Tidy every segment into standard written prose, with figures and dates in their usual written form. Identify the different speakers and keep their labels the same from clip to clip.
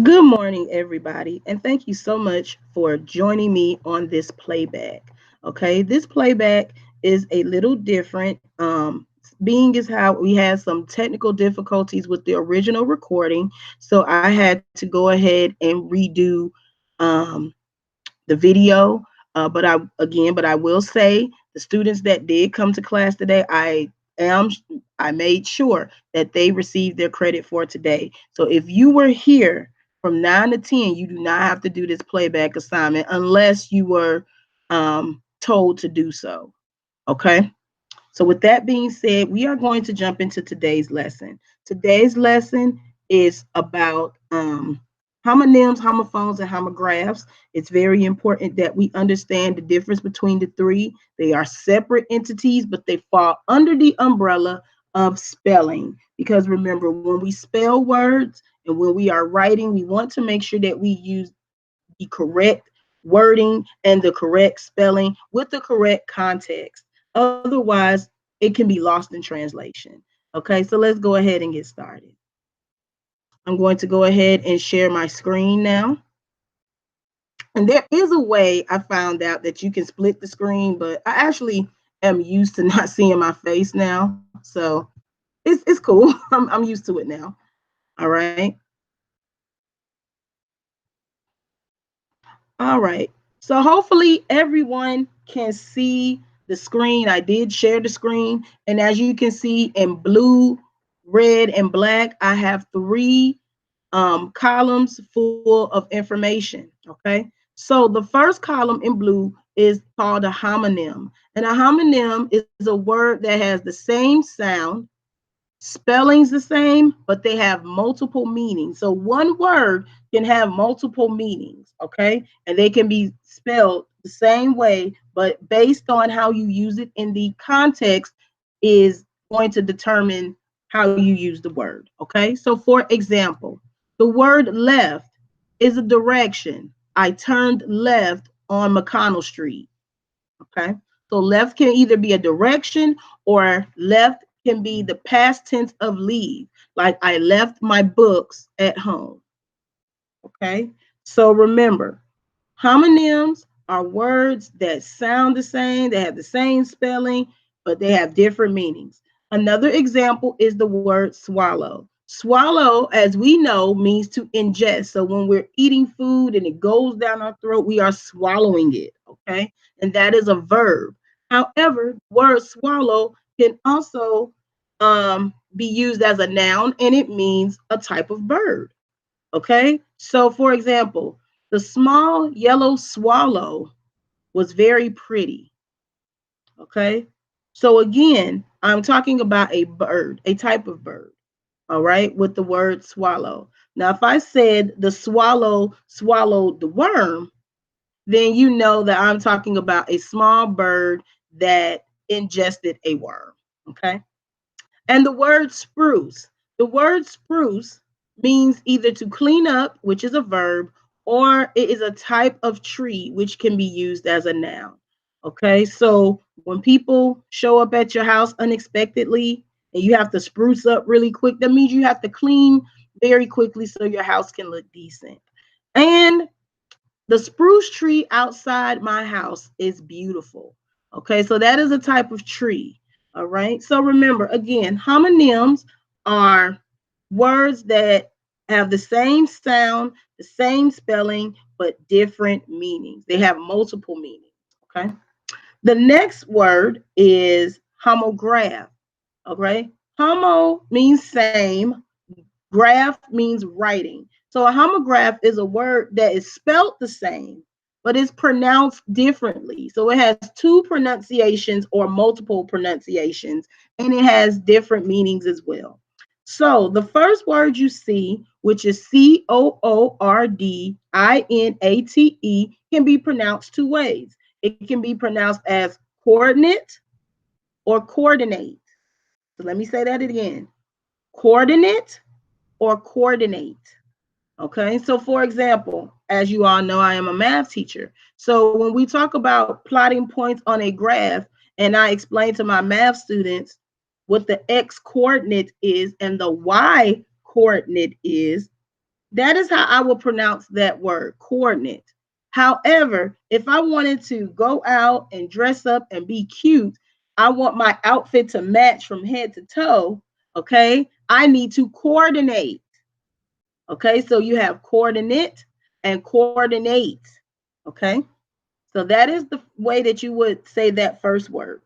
Speaker 1: Good morning, everybody, and thank you so much for joining me on this playback. Okay, this playback is a little different. Being is how we had some technical difficulties with the original recording, so I had to go ahead and redo um, the video. But I will say the students that did come to class today, am I made sure that they received their credit for today. So if you were here from 9 to 10, you do not have to do this playback assignment unless you were told to do so. Okay. So with that being said, we are going to jump into today's lesson. Today's lesson is about homonyms, homophones, and homographs. It's very important that we understand the difference between the three. They are separate entities, but they fall under the umbrella of spelling. Because remember, when we spell words and when we are writing, we want to make sure that we use the correct wording and the correct spelling with the correct context. Otherwise, it can be lost in translation. Okay, so let's go ahead and get started. I'm going to go ahead and share my screen now. And there is a way I found out that you can split the screen, but I actually am used to not seeing my face now. So it's cool. I'm used to it now. All right. All right. So hopefully everyone can see the screen. I did share the screen. And as you can see in blue, red, and black, I have three columns full of information. Okay. So the first column in blue is called a homonym. And a homonym is a word that has the same sound, spelling's the same, but they have multiple meanings. So one word can have multiple meanings, okay? And they can be spelled the same way, but based on how you use it in the context is going to determine how you use the word, okay? So for example, the word left is a direction. I turned left on McConnell Street, okay? So left can either be a direction or left can be the past tense of leave. Like I left my books at home. Okay. So remember, homonyms are words that sound the same, they have the same spelling, but they have different meanings. Another example is the word swallow. Swallow, as we know, means to ingest. So when we're eating food and it goes down our throat, we are swallowing it. Okay. And that is a verb. However, the word swallow can also be used as a noun and it means a type of bird. Okay. So, for example, the small yellow swallow was very pretty. Okay. So, again, I'm talking about a bird, a type of bird. All right. With the word swallow. Now, if I said the swallow swallowed the worm, then you know that I'm talking about a small bird that ingested a worm. Okay. And the word spruce. The word spruce means either to clean up, which is a verb, or it is a type of tree, which can be used as a noun. Okay, so when people show up at your house unexpectedly and you have to spruce up really quick, that means you have to clean very quickly so your house can look decent. And the spruce tree outside my house is beautiful. Okay, so that is a type of tree. All right, so remember again, homonyms are words that have the same sound, the same spelling, but different meanings. They have multiple meanings. Okay, the next word is homograph. Okay, homo means same, graph means writing. So a homograph is a word that is spelled the same, but it's pronounced differently. So it has two pronunciations or multiple pronunciations, and it has different meanings as well. So the first word you see, which is Coordinate, can be pronounced two ways. It can be pronounced as coordinate or coordinate. So let me say that again. Coordinate or coordinate. Okay, so for example, as you all know, I am a math teacher. So when we talk about plotting points on a graph, and I explain to my math students what the x coordinate is and the y coordinate is, That is how I will pronounce that word, coordinate. However, if I wanted to go out and dress up and be cute, I want my outfit to match from head to toe, okay? I need to coordinate. Okay, so you have coordinate and coordinate. Okay, so that is the way that you would say that first word.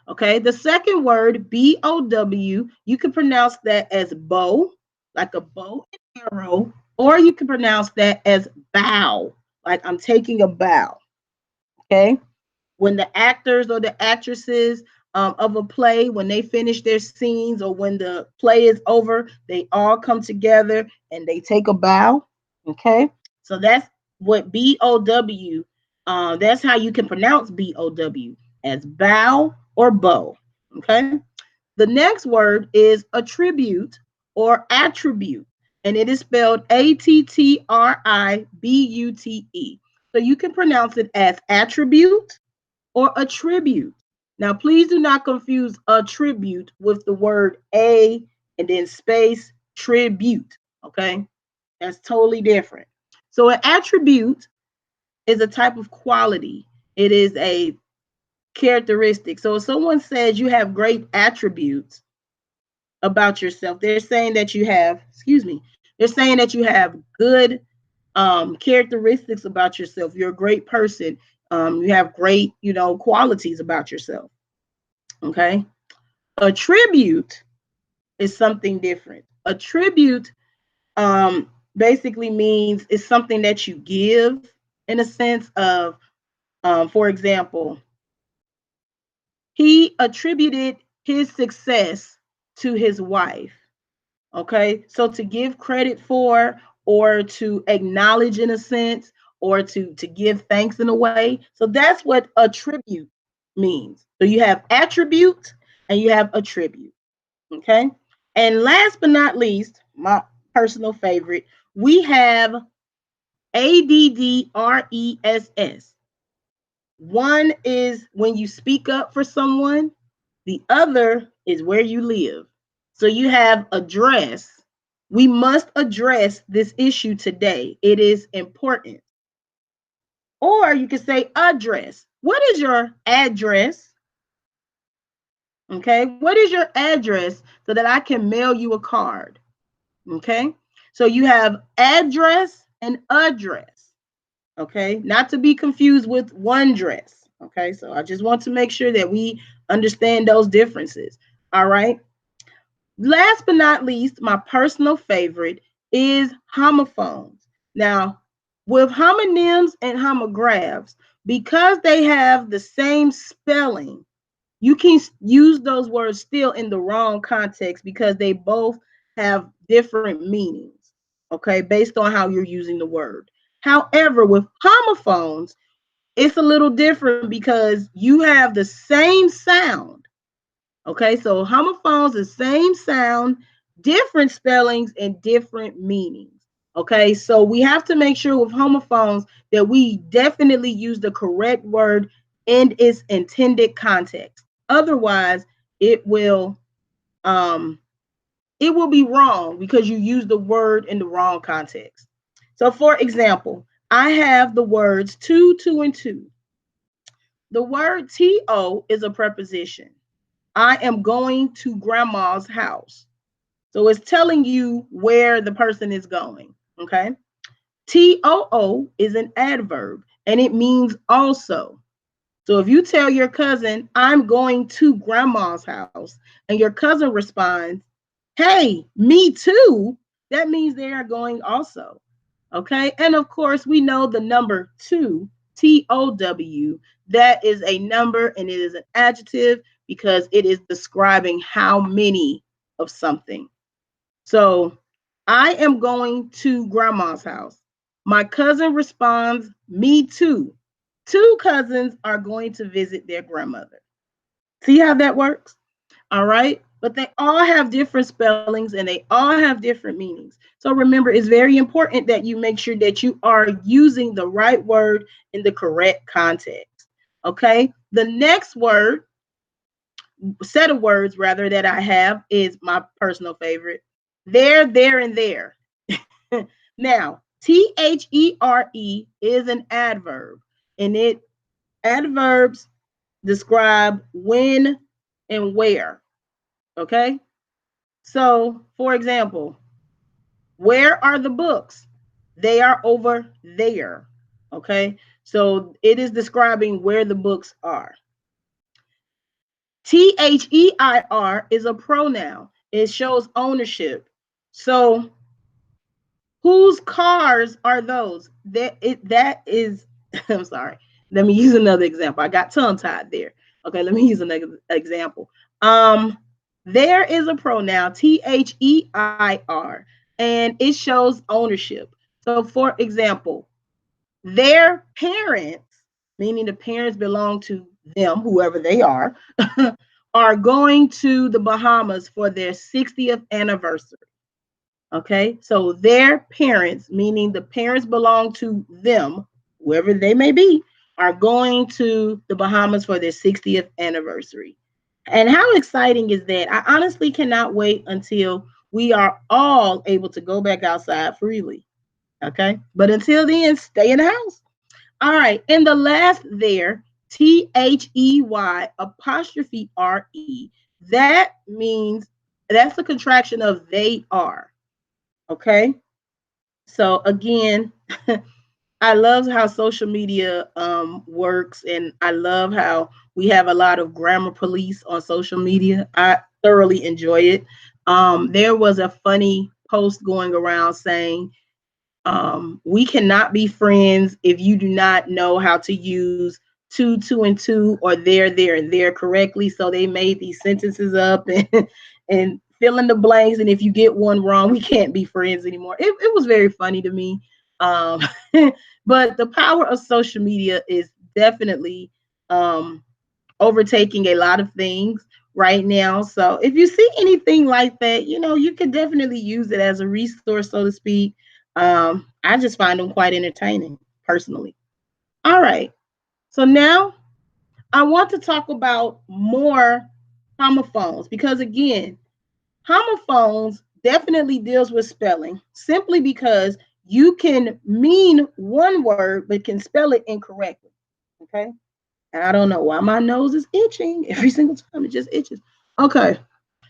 Speaker 1: Okay, the second word, B-O-W, you can pronounce that as bow, like a bow and arrow, or you can pronounce that as bow, like I'm taking a bow. Okay, when the actors or the actresses of a play, when they finish their scenes or when the play is over, they all come together and they take a bow. Okay, so that's what B-O-W. That's how you can pronounce B-O-W, as bow or bow. Okay, the next word is attribute or attribute, and it is spelled A-T-T-R-I-B-U-T-E. So you can pronounce it as attribute or attribute. Now, please do not confuse attribute with the word a and then space tribute. Okay, that's totally different. So, an attribute is a type of quality, it is a characteristic. So, if someone says you have great attributes about yourself, they're saying that you have, excuse me, they're saying that you have good characteristics about yourself. You're a great person. You have great, qualities about yourself. Okay. A tribute is something different. A tribute basically means it's something that you give in a sense of, for example, he attributed his success to his wife. Okay, so to give credit for, or to acknowledge in a sense, or to give thanks in a way. So that's what attribute means. So you have attribute and you have attribute. Okay, and last but not least, my personal favorite, we have ADDRESS. One is when you speak up for someone, the other is where you live. So you have address. We must address this issue today. It is important. Or you can say address. What is your address? Okay. What is your address so that I can mail you a card? Okay. So you have address and address. Okay. Not to be confused with one dress. Okay. So I just want to make sure that we understand those differences. All right. Last but not least, my personal favorite is homophones. Now, with homonyms and homographs, because they have the same spelling, you can use those words still in the wrong context because they both have different meanings, okay, based on how you're using the word. However, with homophones, it's a little different because you have the same sound. Okay, so homophones, the same sound, different spellings, and different meanings. Okay, so we have to make sure with homophones that we definitely use the correct word in its intended context. Otherwise, it will um it will be wrong because you use the word in the wrong context. So for example, I have the words two, two, and two. The word to is a preposition. I am going to grandma's house. So it's telling you where the person is going. Okay. TOO is an adverb and it means also. So if you tell your cousin, I'm going to grandma's house, and your cousin responds, hey, me too, that means they are going also. Okay. And of course, we know the number two, TOW, that is a number and it is an adjective because it is describing how many of something. So I am going to grandma's house. My cousin responds, me too. Two cousins are going to visit their grandmother. See how that works? All right. But they all have different spellings and they all have different meanings. So remember, it's very important that you make sure that you are using the right word in the correct context. Okay. The next word, set of words rather, that I have is my personal favorite. There, and there. Now, THERE is an adverb, and adverbs describe when and where. Okay? So, for example, where are the books? They are over there. Okay? So, it is describing where the books are. THEIR is a pronoun. It shows ownership. So, whose cars are those? That is I'm sorry. Let me use another example. I got tongue tied there. Okay, let me use another example. There is a pronoun THEIR, and it shows ownership. So, for example, their parents, meaning the parents belong to them, whoever they are going to the Bahamas for their 60th anniversary. Okay, so their parents, meaning the parents belong to them, whoever they may be, are going to the Bahamas for their 60th anniversary. And how exciting is that? I honestly cannot wait until we are all able to go back outside freely. Okay, but until then, stay in the house. All right, and the last there, THEY apostrophe RE, that means that's a contraction of they are. Okay. So again, I love how social media works, and I love how we have a lot of grammar police on social media. I thoroughly enjoy it. There was a funny post going around saying, we cannot be friends if you do not know how to use two, and two, or there, and there correctly. So they made these sentences up and fill in the blanks. And if you get one wrong, we can't be friends anymore. It was very funny to me. Um, but the power of social media is definitely um, overtaking a lot of things right now. So if you see anything like that, you can definitely use it as a resource, so to speak. I just find them quite entertaining personally. All right. So now I want to talk about more homophones, because again, homophones definitely deals with spelling, simply because you can mean one word but can spell it incorrectly. Okay. And I don't know why my nose is itching every single time. It just itches. Okay.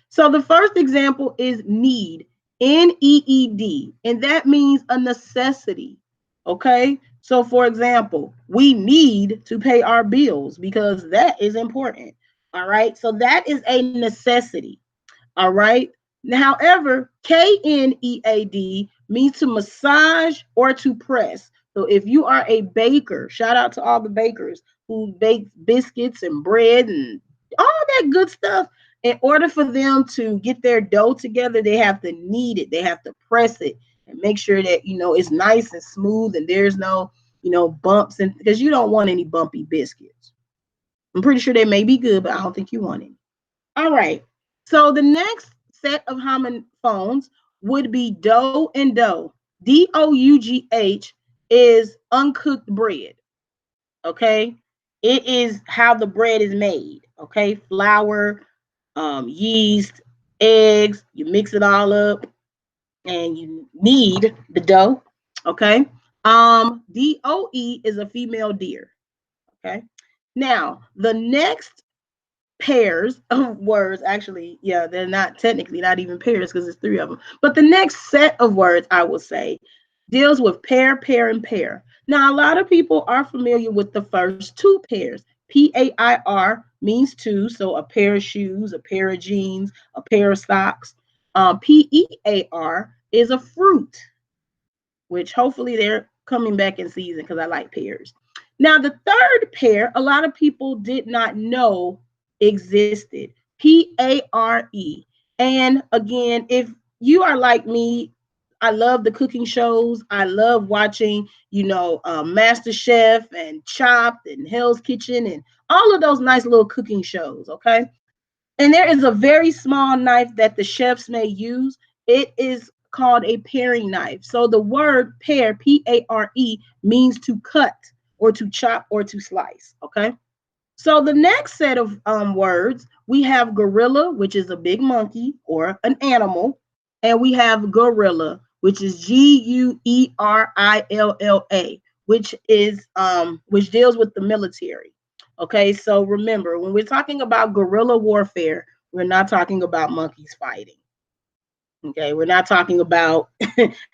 Speaker 1: So the first example is need, NEED, and that means a necessity. Okay. So, for example, we need to pay our bills because that is important. All right. So that is a necessity. All right. However, KNEAD means to massage or to press. So if you are a baker, shout out to all the bakers who bake biscuits and bread and all that good stuff. In order for them to get their dough together, they have to knead it. They have to press it and make sure that it's nice and smooth and there's no bumps, and because you don't want any bumpy biscuits. I'm pretty sure they may be good, but I don't think you want any. All right. So the next set of homophones would be dough and dough. DOUGH is uncooked bread. Okay. It is how the bread is made. Okay. Flour, yeast, eggs. You mix it all up and you knead the dough. Okay. DOE is a female deer. Okay. Now, the next pairs of words, actually, yeah, they're not technically not even pairs because it's three of them, but the next set of words, I will say, deals with pair, pair, and pair. Now, a lot of people are familiar with the first two pairs. PAIR means two, so a pair of shoes, a pair of jeans, a pair of socks. PEAR is a fruit, which hopefully they're coming back in season because I like pears. Now, the third pair, a lot of people did not know existed. PARE. And again, if you are like me, I love the cooking shows. I love watching, Master Chef and Chopped and Hell's Kitchen and all of those nice little cooking shows. Okay. And there is a very small knife that the chefs may use. It is called a paring knife. So the word pare, PARE, means to cut or to chop or to slice. Okay. So the next set of words, we have gorilla, which is a big monkey or an animal, and we have gorilla, which is Guerilla, which deals with the military. Okay, so remember, when we're talking about guerrilla warfare, we're not talking about monkeys fighting. Okay, we're not talking about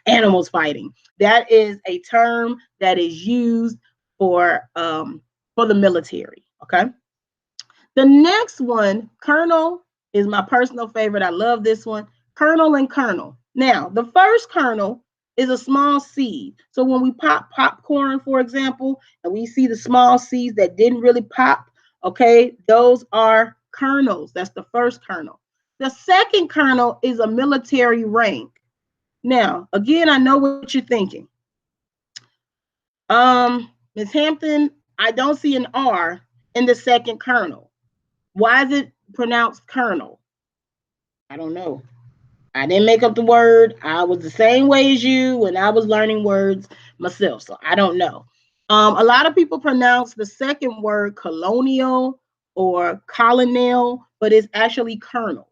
Speaker 1: animals fighting. That is a term that is used for the military. Okay. The next one, kernel, is my personal favorite. I love this one. Kernel and kernel. Now, the first kernel is a small seed. So when we pop popcorn, for example, and we see the small seeds that didn't really pop, okay, those are kernels. That's the first kernel. The second kernel is a military rank. Now, again, I know what you're thinking. Ms. Hampton, I don't see an R in the second kernel. Why is it pronounced kernel? I don't know. I didn't make up the word. I was the same way as you when I was learning words myself, so I don't know. A lot of people pronounce the second word colonial or colonel, but it's actually kernel.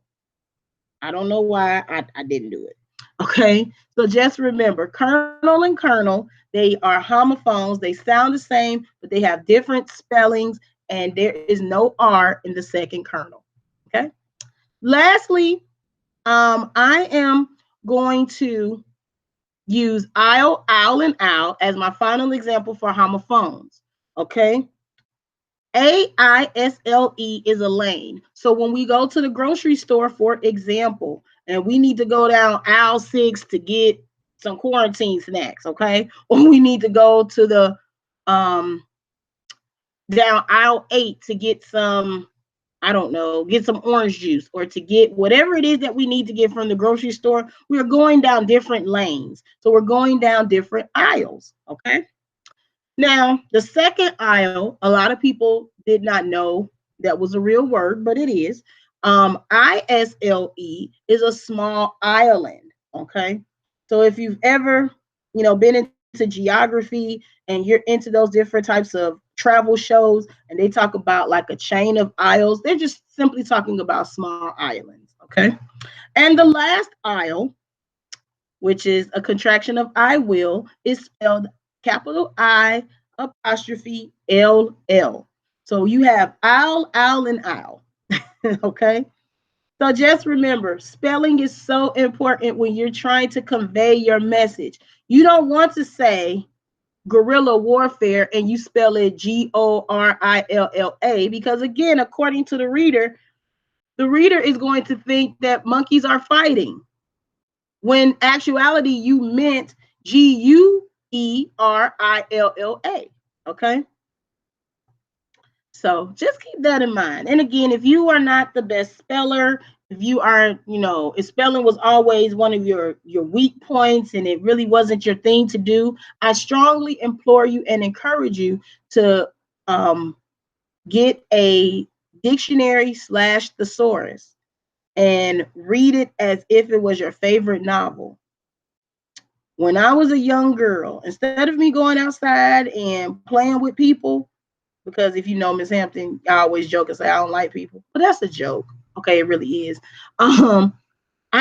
Speaker 1: I don't know why I didn't do it. Okay, so just remember, kernel and kernel, they are homophones. They sound the same, but they have different spellings, and there is no R in the second kernel. Okay. Lastly, I am going to use owl, and owl as my final example for homophones. Okay. AISLE is a lane. So when we go to the grocery store, for example, and we need to go down aisle 6 to get some quarantine snacks, okay? Or we need to go to the down aisle 8 to get some, I don't know, get some orange juice or to get whatever it is that we need to get from the grocery store. We're going down different lanes. So we're going down different aisles, okay? Now, the second aisle, a lot of people did not know that was a real word, but it is. ISLE is a small island. Okay. So if you've ever, been into geography and you're into those different types of travel shows and they talk about like a chain of isles, they're just simply talking about small islands. Okay. And the last isle, which is a contraction of I will, is spelled capital I apostrophe LL. So you have owl, owl, and owl. Okay. So just remember, spelling is so important when you're trying to convey your message. You don't want to say guerrilla warfare and you spell it Gorilla, because again, according to the reader is going to think that monkeys are fighting, when actuality you meant Guerilla. Okay. So just keep that in mind. And again, if you are not the best speller, if you are, if spelling was always one of your weak points and it really wasn't your thing to do, I strongly implore you and encourage you to get a dictionary/thesaurus and read it as if it was your favorite novel. When I was a young girl, instead of me going outside and playing with people, because if you know Miss Hampton, I always joke and say I don't like people, but that's a joke. Okay, it really is. I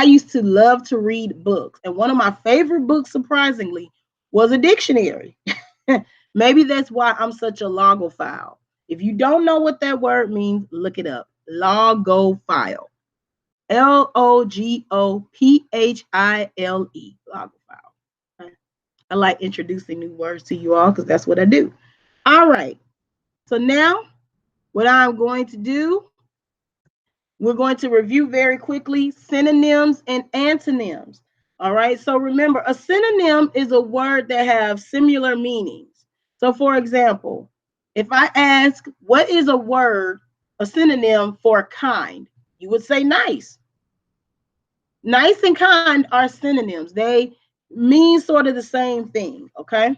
Speaker 1: used to love to read books, and one of my favorite books, surprisingly, was a dictionary. Maybe that's why I'm such a logophile. If you don't know what that word means, look it up. Logophile. Logophile. Logophile. I like introducing new words to you all because that's what I do. All right. So now what I'm going to do, we're going to review very quickly synonyms and antonyms. All right. So remember, a synonym is a word that has similar meanings. So for example, if I ask, what is a synonym for kind? You would say nice. Nice and kind are synonyms. They mean sort of the same thing. Okay.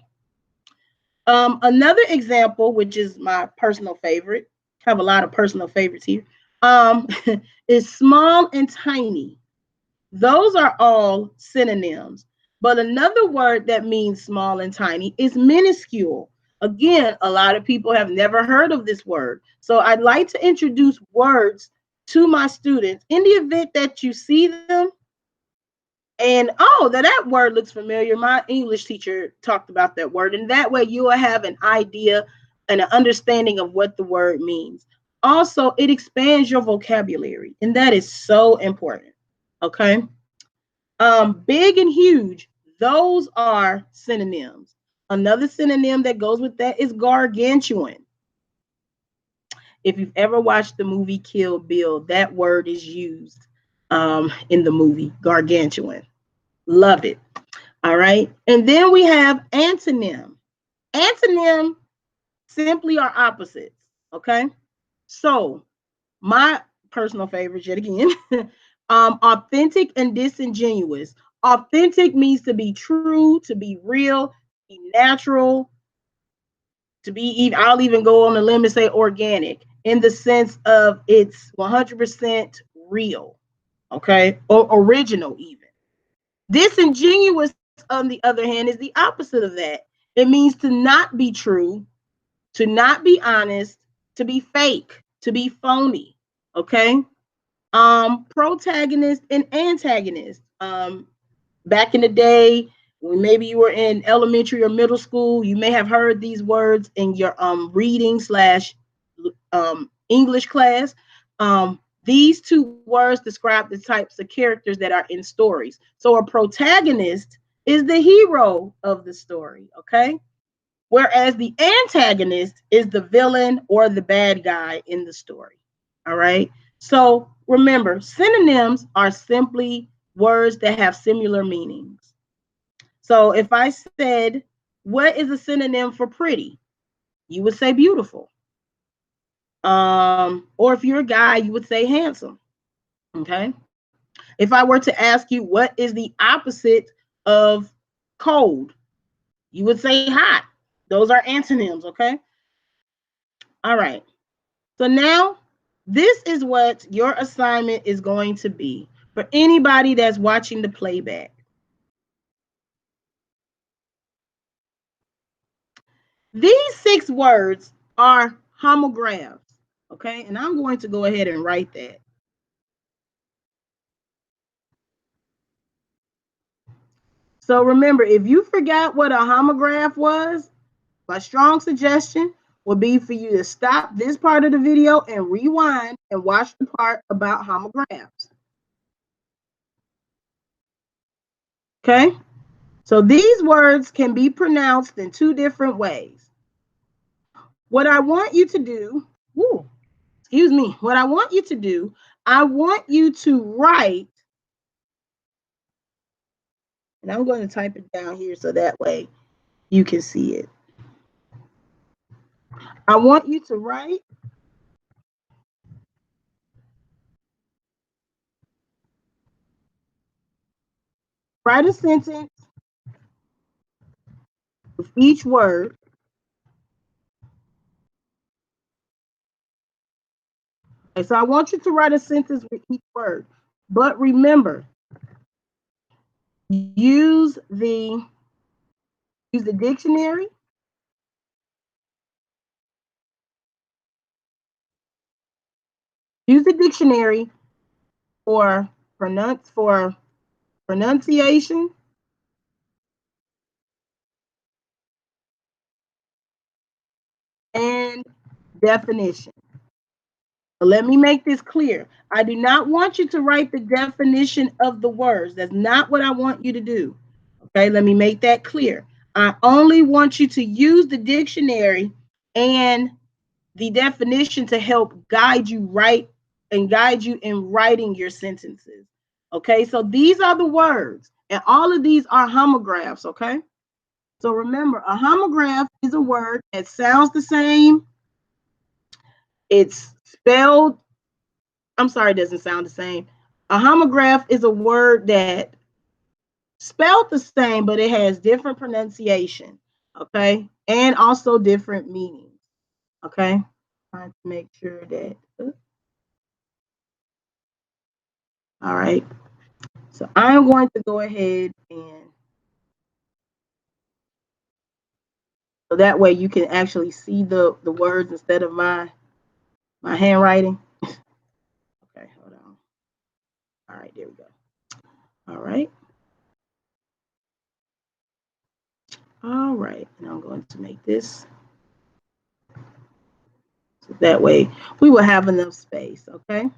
Speaker 1: Another example, which is my personal favorite, I have a lot of personal favorites here, is small and tiny. Those are all synonyms. But another word that means small and tiny is minuscule. Again, a lot of people have never heard of this word. So I'd like to introduce words to my students. In the event that you see them, And oh, that word looks familiar. My English teacher talked about that word. And that way you will have an idea and an understanding of what the word means. Also, it expands your vocabulary, and that is so important. Okay. Big and huge, those are synonyms. Another synonym that goes with that is gargantuan. If you've ever watched the movie Kill Bill, that word is used in the movie gargantuan. Love it. All right. And then we have antonym. Antonym simply are opposites. Okay. So my personal favorites yet again, authentic and disingenuous. Authentic means to be true, to be real, be natural, to be, I'll even go on the limb and say organic in the sense of it's 100% real, okay, or original even. Disingenuous, on the other hand, is the opposite of that. It means to not be true, to not be honest, to be fake, to be phony, okay. Protagonist and antagonist. Back in the day, when maybe you were in elementary or middle school, you may have heard these words in your reading slash English class. These two words describe the types of characters that are in stories. So a protagonist is the hero of the story, okay? Whereas the antagonist is the villain or the bad guy in the story. All right. So remember, synonyms are simply words that have similar meanings. So if I said, what is a synonym for pretty? You would say beautiful. Or if you're a guy, you would say handsome. Okay. If I were to ask you, what is the opposite of cold? You would say hot. Those are antonyms. Okay. All right. So now this is what your assignment is going to be for anybody that's watching the playback. These 6 words are homographs, okay? And I'm going to go ahead and write that. So remember, if you forgot what a homograph was, my strong suggestion would be for you to stop this part of the video and rewind and watch the part about homographs. Okay? So these words can be pronounced in 2 different ways. What I want you to do, what I want you to do, I want you to write, and I'm going to type it down here so that way you can see it. I want you to write a sentence with each word. Okay, so I want you to write a sentence with each word. But remember, use the dictionary. Use the dictionary for pronunciation and definition. Let me make this clear. I do not want you to write the definition of the words. That's not what I want you to do. Okay, let me make that clear. I only want you to use the dictionary and the definition to help guide you guide you in writing your sentences. Okay, so these are the words, and all of these are homographs. Okay, so remember, a homograph is a word that sounds the same. It's spelled, I'm sorry, it doesn't sound the same. A homograph is a word that spelled the same, but it has different pronunciation, okay, and also different meanings, okay. Trying to make sure that, all right. So I'm going to go ahead and so that way you can actually see the words instead of my handwriting. Okay, hold on. All right, there we go. All right. All right, and I'm going to make this so that way we will have enough space, okay?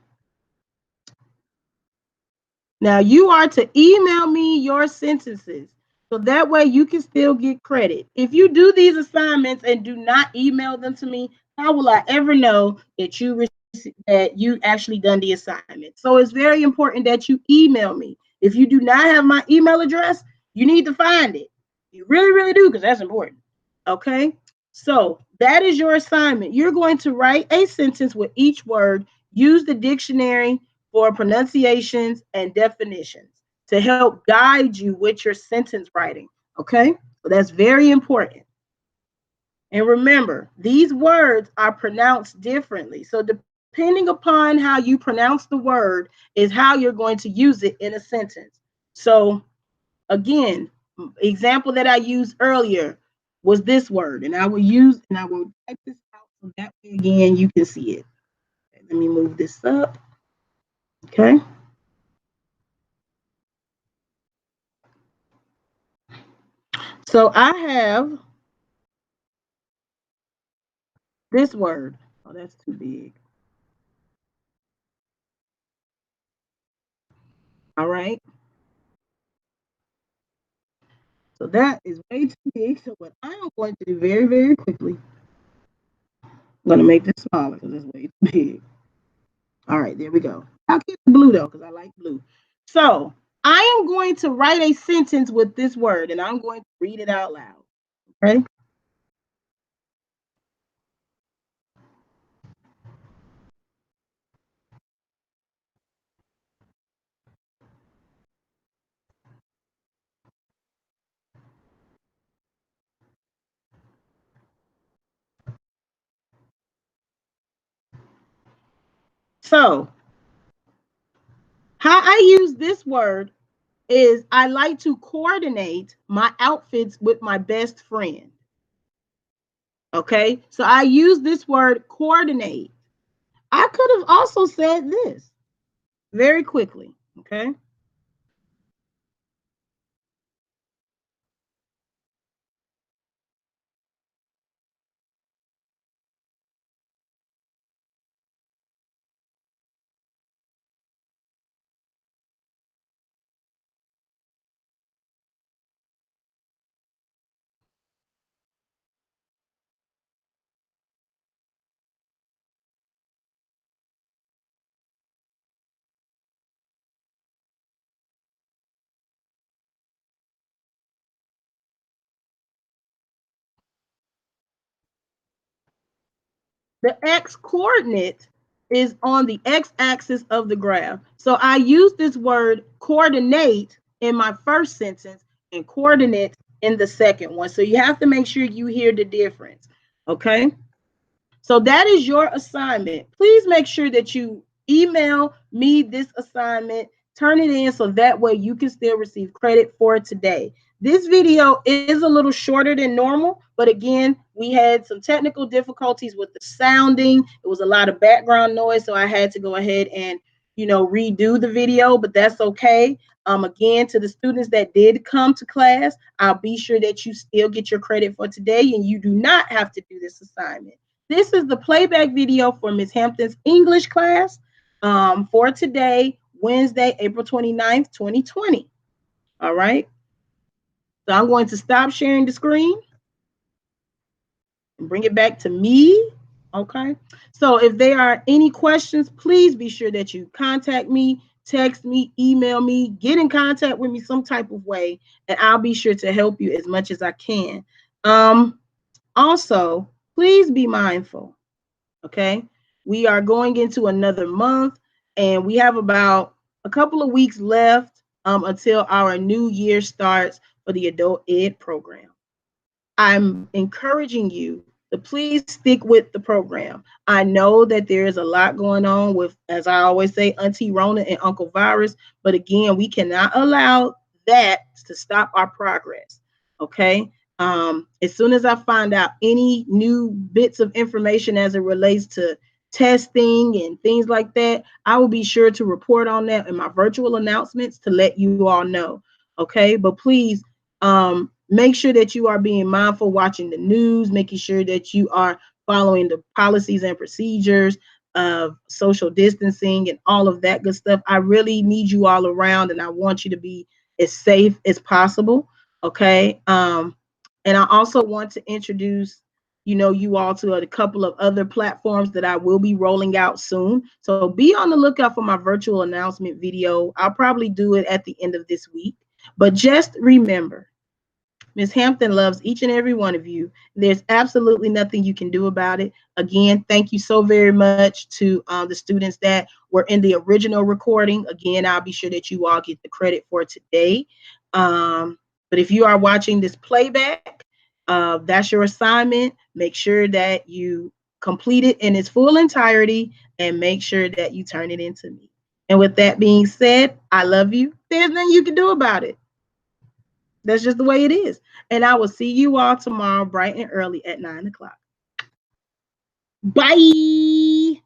Speaker 1: Now you are to email me your sentences so that way you can still get credit. If you do these assignments and do not email them to me, how will I ever know that you actually done the assignment? So it's very important that you email me. If you do not have my email address, you need to find it. You really, really do, because that's important. Okay. So that is your assignment. You're going to write a sentence with each word, use the dictionary for pronunciations and definitions to help guide you with your sentence writing. Okay. So that's very important. And remember, these words are pronounced differently. So depending upon how you pronounce the word is how you're going to use it in a sentence. So again, example that I used earlier was this word, and I will type this out so that way again you can see it. Okay, let me move this up. Okay. So I have this word. Oh, that's too big. All right. So that is way too big. So what I am going to do very, very quickly, I'm going to make this smaller because it's way too big. All right, there we go. I'll keep the blue though because I like blue. So I am going to write a sentence with this word and I'm going to read it out loud. Okay. So how I use this word is I like to coordinate my outfits with my best friend. Okay. So I use this word coordinate. I could have also said this very quickly. Okay. The x coordinate is on the x axis of the graph. So I use this word coordinate in my first sentence and coordinate in the second one. So you have to make sure you hear the difference. Okay. So that is your assignment. Please make sure that you email me this assignment, turn it in so that way you can still receive credit for today. This video is a little shorter than normal, but again, we had some technical difficulties with the sounding. It was a lot of background noise, so I had to go ahead and, redo the video, but that's okay. Again, to the students that did come to class, I'll be sure that you still get your credit for today and you do not have to do this assignment. This is the playback video for Ms. Hampton's English class for today, Wednesday, April 29th, 2020. All right. So I'm going to stop sharing the screen and bring it back to me. Okay. So if there are any questions, please be sure that you contact me, text me, email me, get in contact with me some type of way, and I'll be sure to help you as much as I can. Also, please be mindful. Okay. We are going into another month and we have about a couple of weeks left until our new year starts for the adult ed program. I'm encouraging you to please stick with the program. I know that there is a lot going on with, as I always say, Auntie Rona and Uncle Virus, but again, we cannot allow that to stop our progress. Okay. As soon as I find out any new bits of information as it relates to testing and things like that, I will be sure to report on that in my virtual announcements to let you all know. Okay. But please, Make sure that you are being mindful, watching the news, making sure that you are following the policies and procedures of social distancing and all of that good stuff. I really need you all around, and I want you to be as safe as possible. Okay. And I also want to introduce, you all to a couple of other platforms that I will be rolling out soon. So be on the lookout for my virtual announcement video. I'll probably do it at the end of this week. But just remember, Ms. Hampton loves each and every one of you. There's absolutely nothing you can do about it. Again, thank you so very much to the students that were in the original recording. Again, I'll be sure that you all get the credit for today. But if you are watching this playback, that's your assignment. Make sure that you complete it in its full entirety and make sure that you turn it into me. And with that being said, I love you. There's nothing you can do about it. That's just the way it is. And I will see you all tomorrow, bright and early at 9 o'clock. Bye.